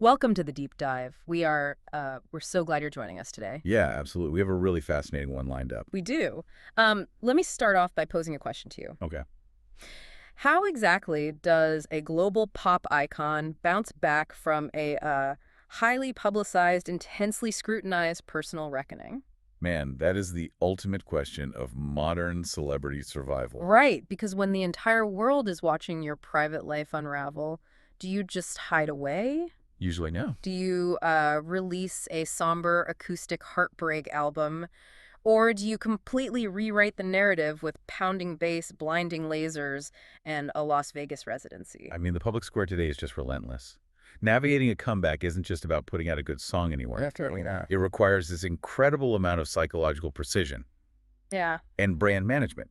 Welcome to the deep dive. We're so glad you're joining us today. Yeah, absolutely. We have a really fascinating one lined up. We do. Let me start off by posing a question to you. Okay. How exactly does a global pop icon bounce back from a highly publicized, intensely scrutinized personal reckoning? Man, that is the ultimate question of modern celebrity survival. Right, because when the entire world is watching your private life unravel, do you just hide away? Usually no. Do you release a somber acoustic heartbreak album? Or do you completely rewrite the narrative with pounding bass, blinding lasers, and a Las Vegas residency? I mean, the public square today is just relentless. Navigating a comeback isn't just about putting out a good song anymore. Definitely not. It requires this incredible amount of psychological precision Yeah. and brand management.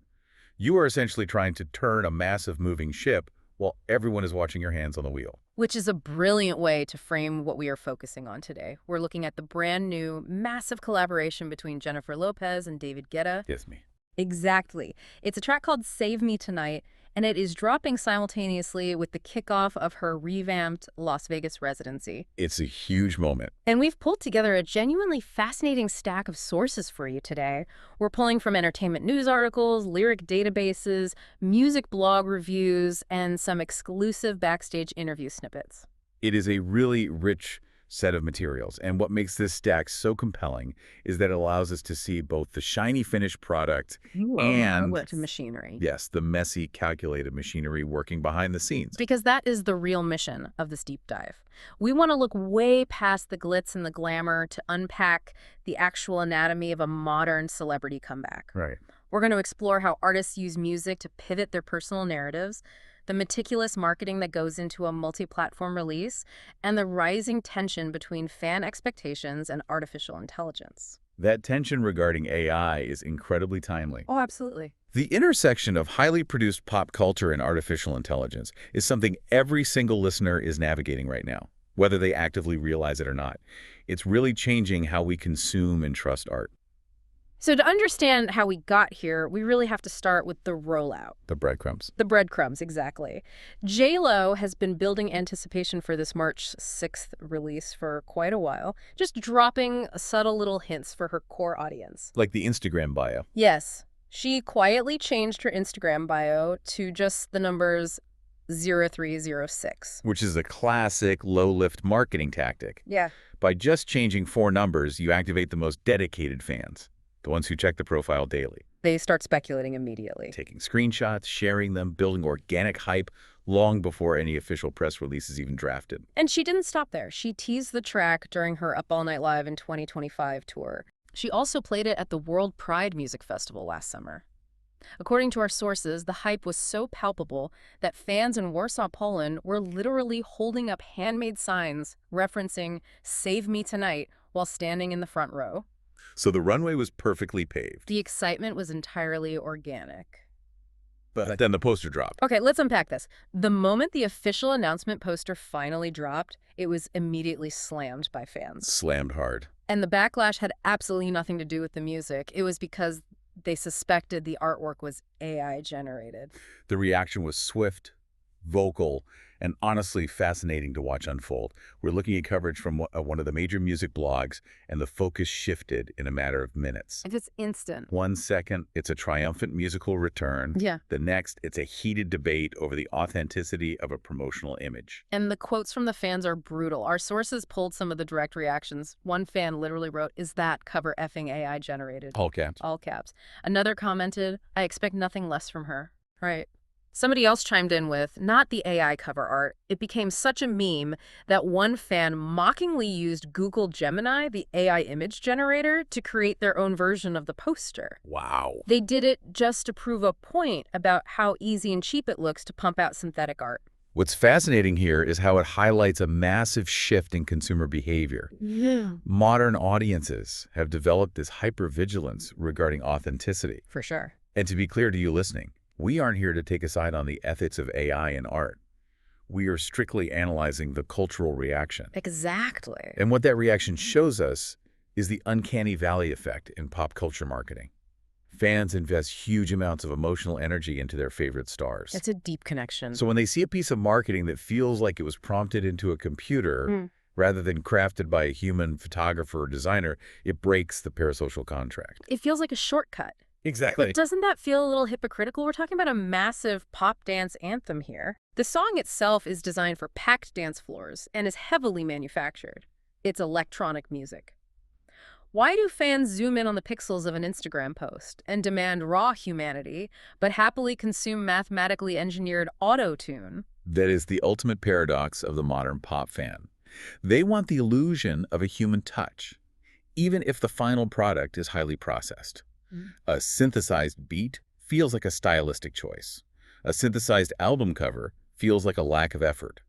You are essentially trying to turn a massive moving ship while everyone is watching your hands on the wheel. Which is a brilliant way to frame what we are focusing on today. We're looking at the brand new, massive collaboration between Jennifer Lopez and David Guetta. Kiss me. Exactly. It's a track called Save Me Tonight, and it is dropping simultaneously with the kickoff of her revamped Las Vegas residency. It's a huge moment. And we've pulled together a genuinely fascinating stack of sources for you today. We're pulling from entertainment news articles, lyric databases, music blog reviews, and some exclusive backstage interview snippets. It is a really rich set of materials, and what makes this stack so compelling is that it allows us to see both the shiny finished product and, Machinery. yes, the messy, calculated machinery working behind the scenes. Because that is the real mission of this deep dive. We want to look way past the glitz and the glamour to unpack the actual anatomy of a modern celebrity comeback. Right. We're going to explore how artists use music to pivot their personal narratives, the meticulous marketing that goes into a multi-platform release, and the rising tension between fan expectations and artificial intelligence. That tension regarding AI is incredibly timely. Oh, absolutely. The intersection of highly produced pop culture and artificial intelligence is something every single listener is navigating right now, whether they actively realize it or not. It's really changing how we consume and trust art. So to understand how we got here, we really have to start with the rollout. The breadcrumbs. The breadcrumbs, exactly. J.Lo has been building anticipation for this March 6th release for quite a while, just dropping subtle little hints for her core audience. Like the Instagram bio. Yes, she quietly changed her Instagram bio to just the numbers 0306. Which is a classic low-lift marketing tactic. Yeah. By just changing 4 numbers, you activate the most dedicated fans, the ones who check the profile daily. They start speculating immediately. Taking screenshots, sharing them, building organic hype long before any official press release is even drafted. And she didn't stop there. She teased the track during her Up All Night Live in 2025 tour. She also played it at the World Pride Music Festival last summer. According to our sources, the hype was so palpable that fans in Warsaw, Poland were literally holding up handmade signs referencing "Save Me Tonight" while standing in the front row. So the runway was perfectly paved. The excitement was entirely organic. But then the poster dropped. Okay, let's unpack this. The moment the official announcement poster finally dropped, it was immediately slammed by fans. Slammed hard. And the backlash had absolutely nothing to do with the music. It was because they suspected the artwork was AI generated. The reaction was swift, vocal, and honestly fascinating to watch unfold. We're looking at coverage from one of the major music blogs, and the focus shifted in a matter of minutes. And it's instant. 1 second, it's a triumphant musical return. Yeah. The next, it's a heated debate over the authenticity of a promotional image. And the quotes from the fans are brutal. Our sources pulled some of the direct reactions. One fan literally wrote, "Is that cover effing AI generated?" All caps. All caps. Another commented, "I expect nothing less from her." Right. Somebody else chimed in with, "Not the AI cover art. It became such a meme that one fan mockingly used Google Gemini, the AI image generator, to create their own version of the poster." Wow. They did it just to prove a point about how easy and cheap it looks to pump out synthetic art. What's fascinating here is how it highlights a massive shift in consumer behavior. Yeah. Modern audiences have developed this hypervigilance regarding authenticity. For sure. And to be clear to you listening, we aren't here to take a side on the ethics of AI in art. We are strictly analyzing the cultural reaction. Exactly. And what that reaction shows us is the uncanny valley effect in pop culture marketing. Fans invest huge amounts of emotional energy into their favorite stars. It's a deep connection. So when they see a piece of marketing that feels like it was prompted into a computer, Rather than crafted by a human photographer or designer, it breaks the parasocial contract. It feels like a shortcut. Exactly. But doesn't that feel a little hypocritical? We're talking about a massive pop dance anthem here. The song itself is designed for packed dance floors and is heavily manufactured. It's electronic music. Why do fans zoom in on the pixels of an Instagram post and demand raw humanity, but happily consume mathematically engineered auto-tune? That is the ultimate paradox of the modern pop fan. They want the illusion of a human touch, even if the final product is highly processed. A synthesized beat feels like a stylistic choice. A synthesized album cover feels like a lack of effort.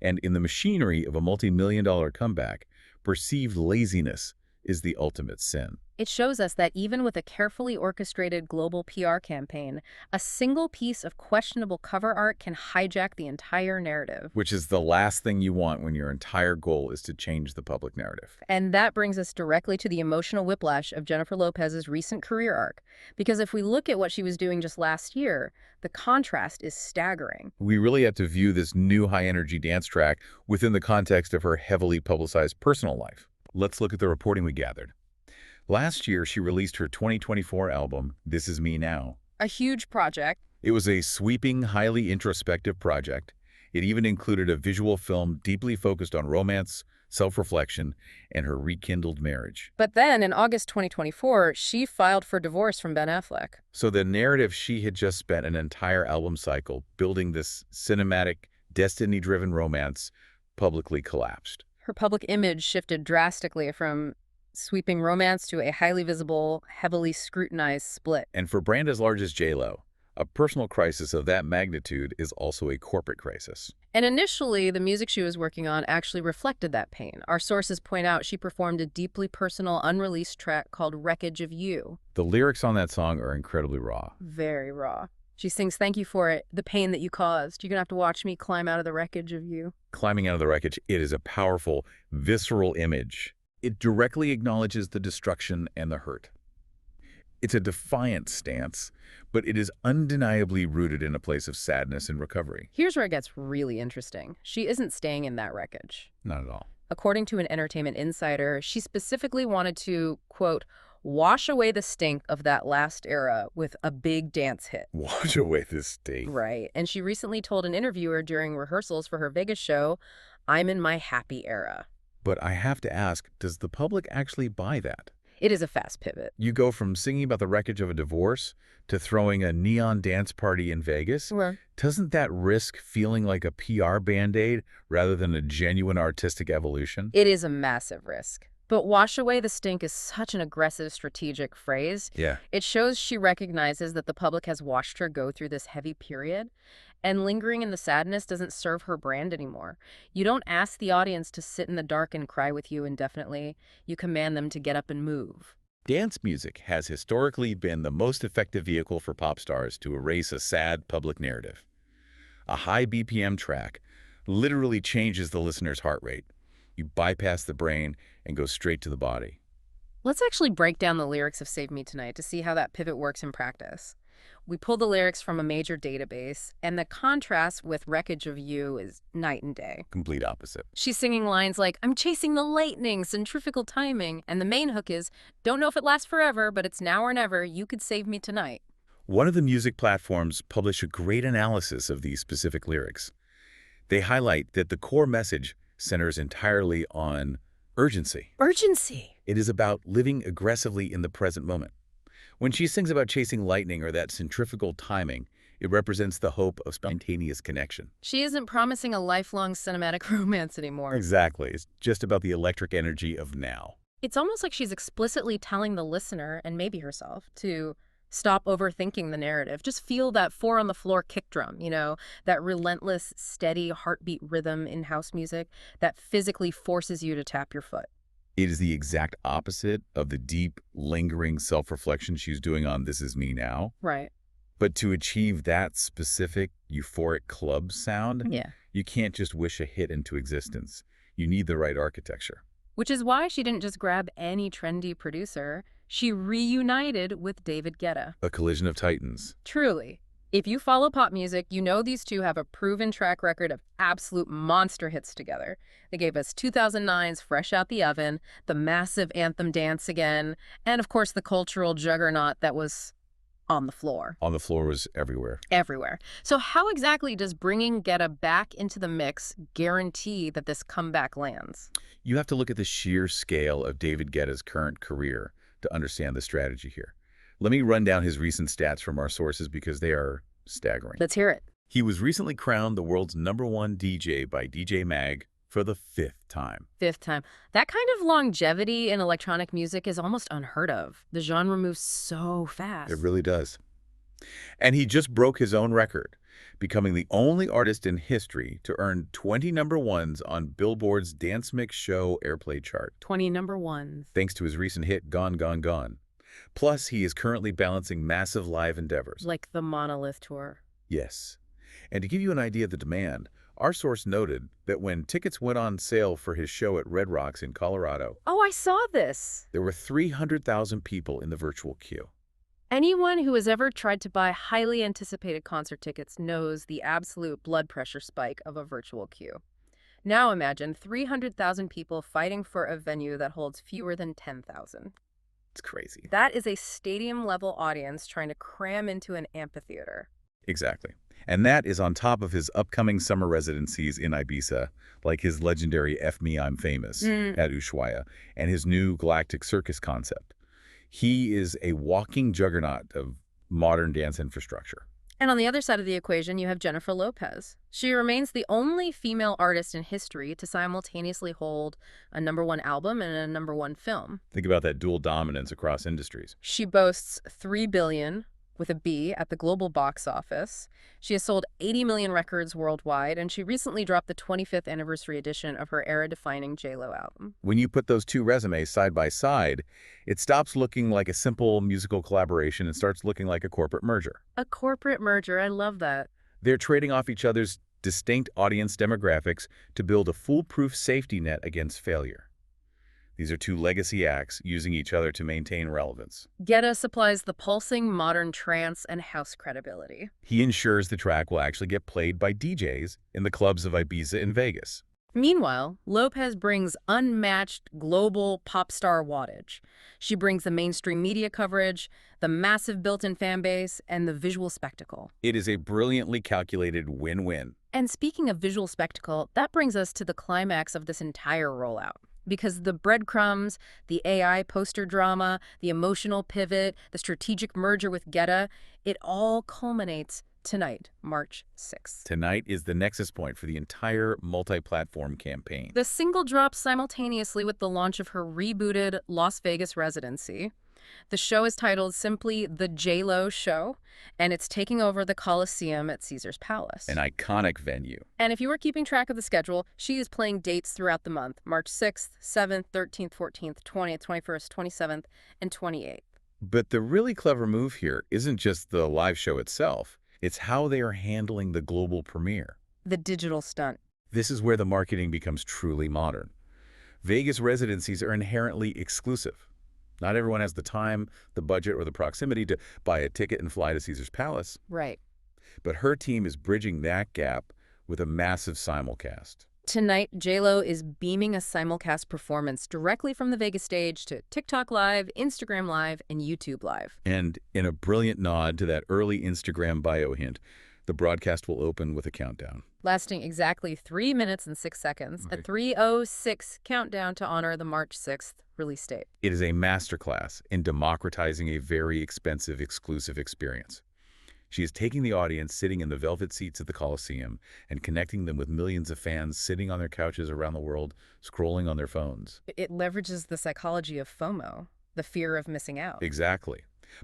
And in the machinery of a multi-million-dollar comeback, perceived laziness is the ultimate sin. It shows us that even with a carefully orchestrated global PR campaign, a single piece of questionable cover art can hijack the entire narrative. Which is the last thing you want when your entire goal is to change the public narrative. And that brings us directly to the emotional whiplash of Jennifer Lopez's recent career arc. Because if we look at what she was doing just last year, the contrast is staggering. We really have to view this new high-energy dance track within the context of her heavily publicized personal life. Let's look at the reporting we gathered. Last year, she released her 2024 album, This Is Me Now. A huge project. It was a sweeping, highly introspective project. It even included a visual film deeply focused on romance, self-reflection, and her rekindled marriage. But then, in August 2024, she filed for divorce from Ben Affleck. So the narrative she had just spent an entire album cycle building this cinematic, destiny-driven romance publicly collapsed. Her public image shifted drastically from sweeping romance to a highly visible, heavily scrutinized split. And for a brand as large as J.Lo, a personal crisis of that magnitude is also a corporate crisis. And initially, the music she was working on actually reflected that pain. Our sources point out she performed a deeply personal, unreleased track called Wreckage of You. The lyrics on that song are incredibly raw. Very raw. She sings, "Thank you for it, the pain that you caused. You're gonna have to watch me climb out of the wreckage of you." Climbing out of the wreckage, it is a powerful, visceral image. It directly acknowledges the destruction and the hurt. It's a defiant stance, but it is undeniably rooted in a place of sadness and recovery. Here's where it gets really interesting. She isn't staying in that wreckage. Not at all. According to an entertainment insider, she specifically wanted to, quote, wash away the stink of that last era with a big dance hit. Wash away this state. Right. And she recently told an interviewer during rehearsals for her Vegas show, "I'm in my happy era." But I have to ask, does the public actually buy that? It is a fast pivot. You go from singing about the wreckage of a divorce to throwing a neon dance party in Vegas? Well, Doesn't that risk feeling like a PR Band-Aid rather than a genuine artistic evolution? it is a massive risk. But wash away the stink is such an aggressive strategic phrase. Yeah. It shows she recognizes that the public has watched her go through this heavy period, and lingering in the sadness doesn't serve her brand anymore. You don't ask the audience to sit in the dark and cry with you indefinitely. You command them to get up and move. Dance music has historically been the most effective vehicle for pop stars to erase a sad public narrative. A high BPM track literally changes the listener's heart rate. You bypass the brain and go straight to the body. Let's actually break down the lyrics of Save Me Tonight to see how that pivot works in practice. We pulled the lyrics from a major database, and the contrast with Wreckage of You is night and day. Complete opposite. She's singing lines like, "I'm chasing the lightning, centrifugal timing," and the main hook is, "Don't know if it lasts forever, but it's now or never, you could save me tonight." One of the music platforms published a great analysis of these specific lyrics. They highlight that the core message centers entirely on urgency. Urgency. It is about living aggressively in the present moment. When she sings about chasing lightning or that centrifugal timing, it represents the hope of spontaneous connection. She isn't promising a lifelong cinematic romance anymore. Exactly. It's just about the electric energy of now. It's almost like she's explicitly telling the listener, and maybe herself, to stop overthinking the narrative. Just feel that four-on-the-floor kick drum, that relentless, steady heartbeat rhythm in house music that physically forces you to tap your foot. It is the exact opposite of the deep, lingering self-reflection she's doing on This Is Me Now. Right. But to achieve that specific euphoric club sound, Yeah. you can't just wish a hit into existence. You need the right architecture. Which is why she didn't just grab any trendy producer. She reunited with David Guetta. A collision of titans. Truly. If you follow pop music, you know these two have a proven track record of absolute monster hits together. They gave us 2009's Fresh Out the Oven, the massive anthem Dance Again, and of course the cultural juggernaut that was on the floor. On the Floor was everywhere. Everywhere. So how exactly does bringing Guetta back into the mix guarantee that this comeback lands? You have to look at the sheer scale of David Guetta's current career to understand the strategy here. Let me run down his recent stats from our sources because they are staggering. Let's hear it. He was recently crowned the world's #1 DJ by DJ Mag for the 5th time. Fifth time. That kind of longevity in electronic music is almost unheard of. The genre moves so fast. It really does. And he just broke his own record, becoming the only artist in history to earn 20 #1s on Billboard's Dance Mix Show airplay chart, 20 number ones. thanks to his recent hit Gone, Gone, Gone. Plus, he is currently balancing massive live endeavors. Like the Monolith Tour. Yes. And to give you an idea of the demand, our source noted that when tickets went on sale for his show at Red Rocks in Colorado, Oh, I saw this. there were 300,000 people in the virtual queue. Anyone who has ever tried to buy highly anticipated concert tickets knows the absolute blood pressure spike of a virtual queue. Now imagine 300,000 people fighting for a venue that holds fewer than 10,000. It's crazy. That is a stadium-level audience trying to cram into an amphitheater. Exactly. And that is on top of his upcoming summer residencies in Ibiza, like his legendary F Me I'm Famous at Ushuaia, and his new Galactic Circus concept. He is a walking juggernaut of modern dance infrastructure. And on the other side of the equation, you have Jennifer Lopez. She remains the only female artist in history to simultaneously hold a #1 album and a #1 film. Think about that dual dominance across industries. She boasts 3 billion with a B at the global box office. She has sold 80 million records worldwide, and she recently dropped the 25th anniversary edition of her era-defining J.Lo album. When you put those two resumes side by side, it stops looking like a simple musical collaboration and starts looking like a corporate merger. A corporate merger, I love that. They're trading off each other's distinct audience demographics to build a foolproof safety net against failure. These are two legacy acts using each other to maintain relevance. Guetta supplies the pulsing modern trance and house credibility. He ensures the track will actually get played by DJs in the clubs of Ibiza and Vegas. Meanwhile, Lopez brings unmatched global pop star wattage. She brings the mainstream media coverage, the massive built-in fan base, and the visual spectacle. It is a brilliantly calculated win-win. And speaking of visual spectacle, that brings us to the climax of this entire rollout. Because the breadcrumbs, the AI poster drama, the emotional pivot, the strategic merger with Guetta, it all culminates tonight, March 6th. Tonight is the nexus point for the entire multi-platform campaign. The single drops simultaneously with the launch of her rebooted Las Vegas residency. The show is titled simply The J.Lo Show, and it's taking over the Coliseum at Caesar's Palace. An iconic venue. And if you were keeping track of the schedule, she is playing dates throughout the month, March 6th, 7th, 13th, 14th, 20th, 21st, 27th, and 28th. But the really clever move here isn't just the live show itself. It's how they are handling the global premiere. The digital stunt. This is where the marketing becomes truly modern. Vegas residencies are inherently exclusive. Not everyone has the time, the budget, or the proximity to buy a ticket and fly to Caesar's Palace. Right. But her team is bridging that gap with a massive simulcast. Tonight, J.Lo is beaming a simulcast performance directly from the Vegas stage to TikTok Live, Instagram Live, and YouTube Live. And in a brilliant nod to that early Instagram bio hint, the broadcast will open with a countdown. Lasting exactly 3 minutes and 6 seconds, a Right. 3:06 countdown to honor the March 6th release date. It is a masterclass in democratizing a very expensive, exclusive experience. She is taking the audience sitting in the velvet seats at the Coliseum and connecting them with millions of fans sitting on their couches around the world, scrolling on their phones. It leverages the psychology of FOMO, the fear of missing out. Exactly.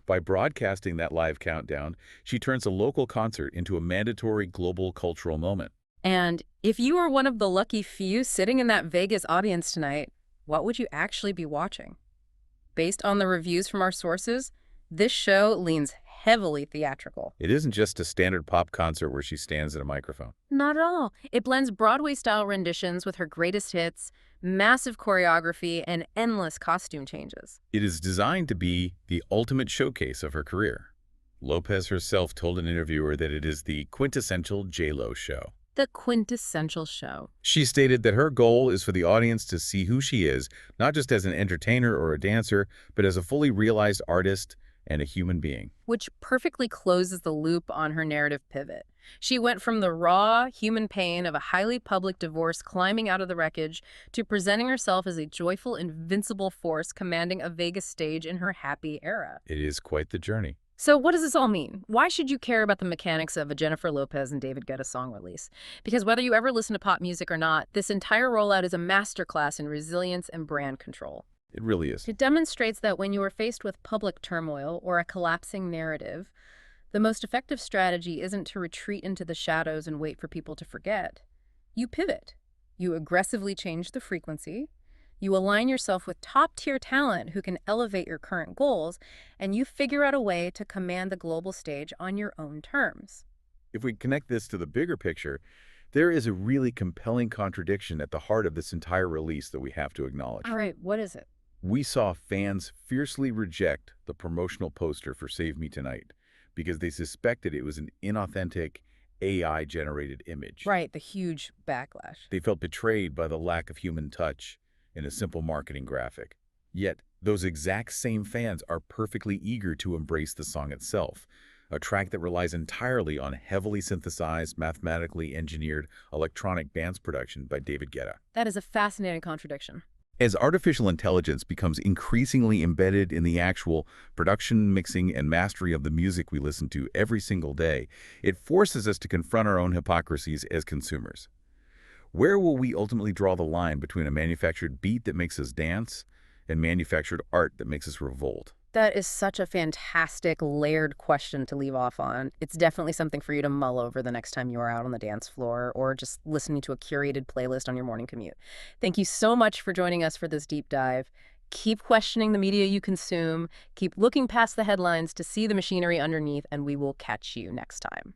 By broadcasting that live countdown, she turns a local concert into a mandatory global cultural moment. And if you are one of the lucky few sitting in that Vegas audience tonight, what would you actually be watching? Based on the reviews from our sources, this show leans heavily theatrical. It isn't just a standard pop concert where she stands at a microphone. Not at all. It blends Broadway-style renditions with her greatest hits, massive choreography, and endless costume changes. It is designed to be the ultimate showcase of her career. Lopez herself told an interviewer that it is the quintessential J.Lo show. The quintessential show. She stated that her goal is for the audience to see who she is, not just as an entertainer or a dancer, but as a fully realized artist and a human being. Which perfectly closes the loop on her narrative pivot. She went from the raw human pain of a highly public divorce climbing out of the wreckage to presenting herself as a joyful, invincible force commanding a Vegas stage in her happy era. It is quite the journey. So what does this all mean? Why should you care about the mechanics of a Jennifer Lopez and David Guetta song release? Because whether you ever listen to pop music or not, this entire rollout is a masterclass in resilience and brand control. It really is. It demonstrates that when you are faced with public turmoil or a collapsing narrative, the most effective strategy isn't to retreat into the shadows and wait for people to forget. You pivot. You aggressively change the frequency. You align yourself with top-tier talent who can elevate your current goals, and you figure out a way to command the global stage on your own terms. If we connect this to the bigger picture, there is a really compelling contradiction at the heart of this entire release that we have to acknowledge. All right, what is it? We saw fans fiercely reject the promotional poster for Save Me Tonight because they suspected it was an inauthentic, AI-generated image. Right, the huge backlash. They felt betrayed by the lack of human touch in a simple marketing graphic. Yet, those exact same fans are perfectly eager to embrace the song itself, a track that relies entirely on heavily synthesized, mathematically engineered electronic dance production by David Guetta. That is a fascinating contradiction. As artificial intelligence becomes increasingly embedded in the actual production, mixing, and mastery of the music we listen to every single day, it forces us to confront our own hypocrisies as consumers. Where will we ultimately draw the line between a manufactured beat that makes us dance and manufactured art that makes us revolt? That is such a fantastic, layered question to leave off on. It's definitely something for you to mull over the next time you are out on the dance floor or just listening to a curated playlist on your morning commute. Thank you so much for joining us for this deep dive. Keep questioning the media you consume, keep looking past the headlines to see the machinery underneath, and we will catch you next time.